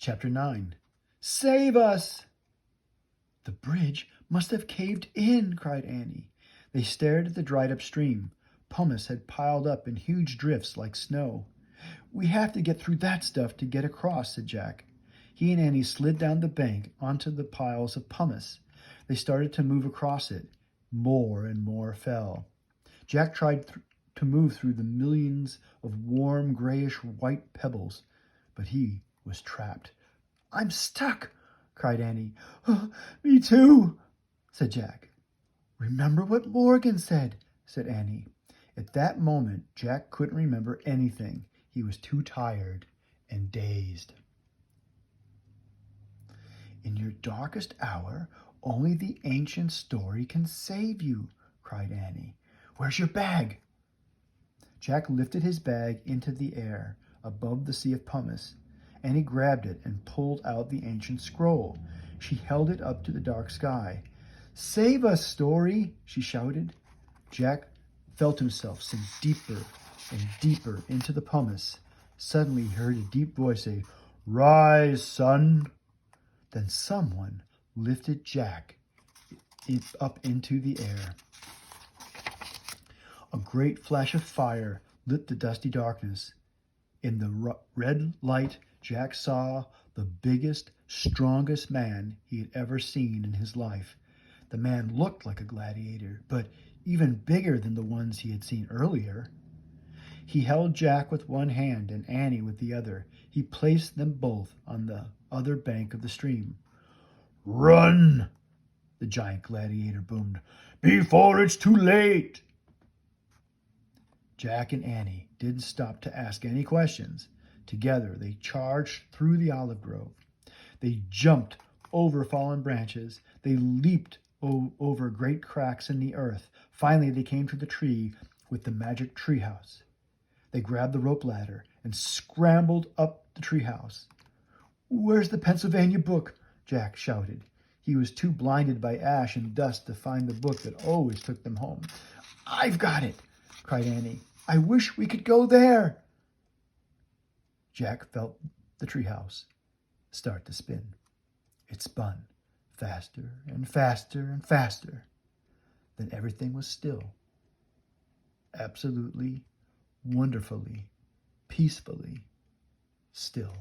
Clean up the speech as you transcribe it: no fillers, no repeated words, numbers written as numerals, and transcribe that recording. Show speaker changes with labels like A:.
A: Chapter 9. Save us! The bridge must have caved in, cried Annie. They stared at the dried-up stream. Pumice had piled up in huge drifts like snow. We have to get through that stuff to get across, said Jack. He and Annie slid down the bank onto the piles of pumice. They started to move across it. More and more fell. Jack tried to move through the millions of warm, grayish-white pebbles, but he was trapped. I'm stuck, cried Annie. Oh, me too, said Jack. Remember what Morgan said Annie. At that moment, Jack couldn't remember anything. He was too tired and dazed. In your darkest hour, only the ancient story can save you, cried Annie. Where's your bag? Jack lifted his bag into the air above the sea of pumice. Annie grabbed it and pulled out the ancient scroll. She held it up to the dark sky. Save us, story, she shouted. Jack felt himself sink deeper and deeper into the pumice. Suddenly he heard a deep voice say, Rise, son. Then someone lifted Jack up into the air. A great flash of fire lit the dusty darkness. In the red light, Jack saw the biggest, strongest man he had ever seen in his life. The man looked like a gladiator, but even bigger than the ones he had seen earlier. He held Jack with one hand and Annie with the other. He placed them both on the other bank of the stream. Run! The giant gladiator boomed. Before it's too late! Jack and Annie didn't stop to ask any questions. Together they charged through the olive grove. They jumped over fallen branches. They leaped over great cracks in the earth. Finally they came to the tree with the magic treehouse. They grabbed the rope ladder and scrambled up the treehouse. Where's the Pennsylvania book? Jack shouted. He was too blinded by ash and dust to find the book that always took them home. I've got it, cried Annie. I wish we could go there. Jack felt the treehouse start to spin. It spun faster and faster and faster. Then everything was still. Absolutely, wonderfully, peacefully still.